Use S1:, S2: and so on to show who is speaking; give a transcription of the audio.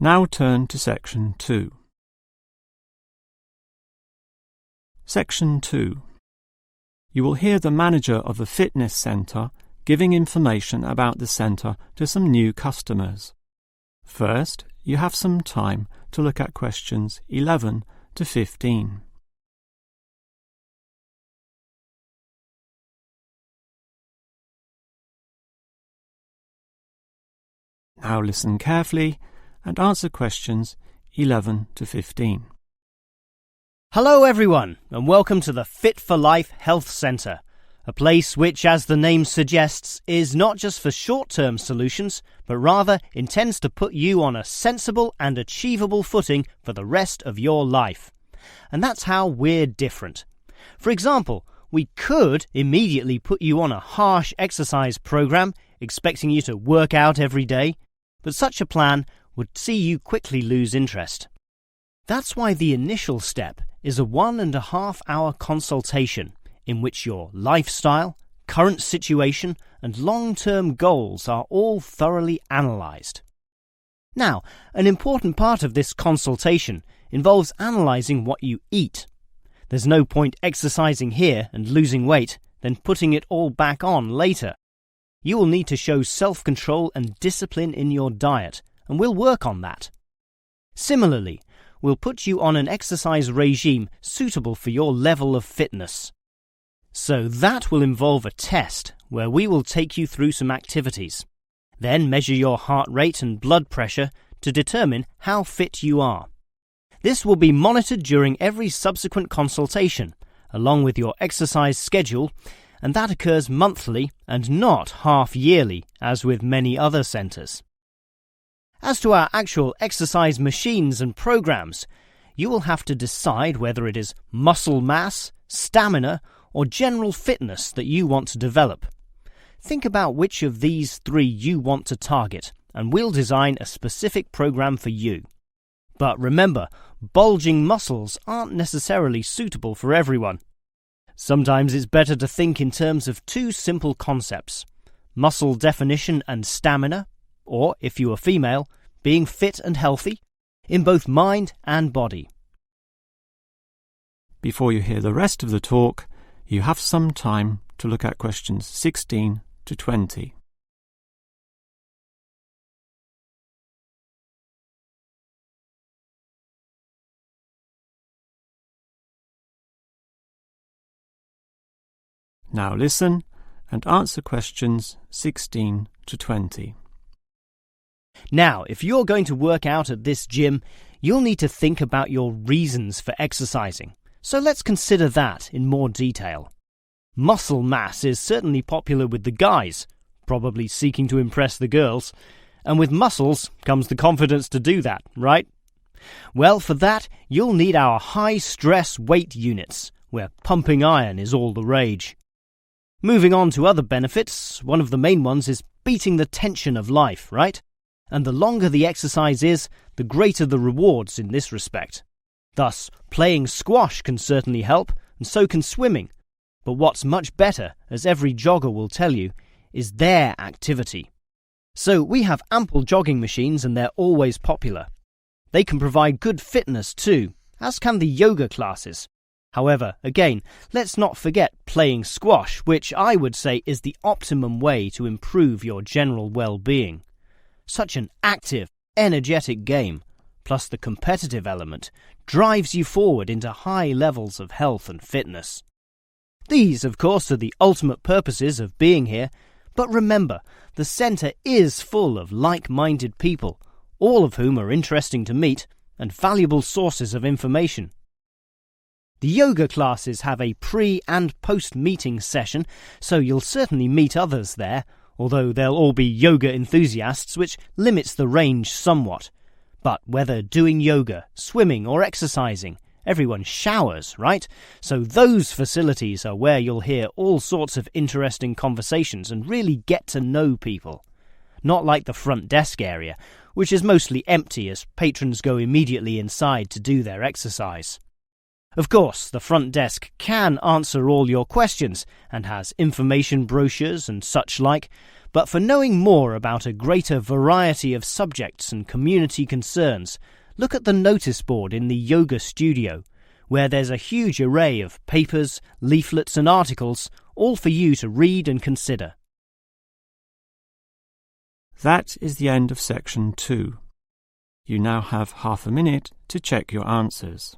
S1: Now turn to Section 2. Section 2. You will hear the manager of the fitness centre giving information about the centre to some new customers. First, you have some time to look at questions 11 to 15. Now listen carefully and answer questions 11 to 15.
S2: Hello everyone, and welcome to the Fit for Life Health Centre, a place which, as the name suggests, is not just for short-term solutions, but rather intends to put you on a sensible and achievable footing for the rest of your life. And that's how we're different. For example, we could immediately put you on a harsh exercise program, expecting you to work out every day, but such a plan would see you quickly lose interest. That's why the initial step is a 1.5 hour consultation in which your lifestyle, current situation, and long-term goals are all thoroughly analysed. Now, an important part of this consultation involves analysing what you eat. There's no point exercising here and losing weight, then putting it all back on later. You will need to show self-control and discipline in your diet, and we'll work on that. Similarly, we'll put you on an exercise regime suitable for your level of fitness. So that will involve a test where we will take you through some activities, then measure your heart rate and blood pressure to determine how fit you are. This will be monitored during every subsequent consultation, along with your exercise schedule, and that occurs monthly and not half-yearly, as with many other centres. As to our actual exercise machines and programs, you will have to decide whether it is muscle mass, stamina, or general fitness that you want to develop. Think about which of these three you want to target, and we'll design a specific program for you. But remember, bulging muscles aren't necessarily suitable for everyone. Sometimes it's better to think in terms of two simple concepts: muscle definition and stamina, or, if you are female, being fit and healthy, in both mind and body.
S1: Before you hear the rest of the talk, you have some time to look at questions 16 to 20. Now listen and answer questions 16 to 20.
S2: Now, if you're going to work out at this gym, you'll need to think about your reasons for exercising. So let's consider that in more detail. Muscle mass is certainly popular with the guys, probably seeking to impress the girls. And with muscles comes the confidence to do that, right? Well, for that, you'll need our high-stress weight units, where pumping iron is all the rage. Moving on to other benefits, one of the main ones is beating the tension of life, right? And the longer the exercise is, the greater the rewards in this respect. Thus, playing squash can certainly help, and so can swimming. But what's much better, as every jogger will tell you, is their activity. So we have ample jogging machines and they're always popular. They can provide good fitness too, as can the yoga classes. However, again, let's not forget playing squash, which I would say is the optimum way to improve your general well-being. Such an active, energetic game, plus the competitive element, drives you forward into high levels of health and fitness. These, of course, are the ultimate purposes of being here, but remember, the centre is full of like-minded people, all of whom are interesting to meet and valuable sources of information. The yoga classes have a pre- and post-meeting session, so you'll certainly meet others there, although they'll all be yoga enthusiasts, which limits the range somewhat. But whether doing yoga, swimming or exercising, everyone showers, right? So those facilities are where you'll hear all sorts of interesting conversations and really get to know people. Not like the front desk area, which is mostly empty as patrons go immediately inside to do their exercise. Of course, the front desk can answer all your questions and has information brochures and such like, But for knowing more about a greater variety of subjects and community concerns, look at the notice board in the yoga studio, where there's a huge array of papers, leaflets and articles, all for you to read and consider.
S1: That is the end of section 2. You now have half a minute to check your answers.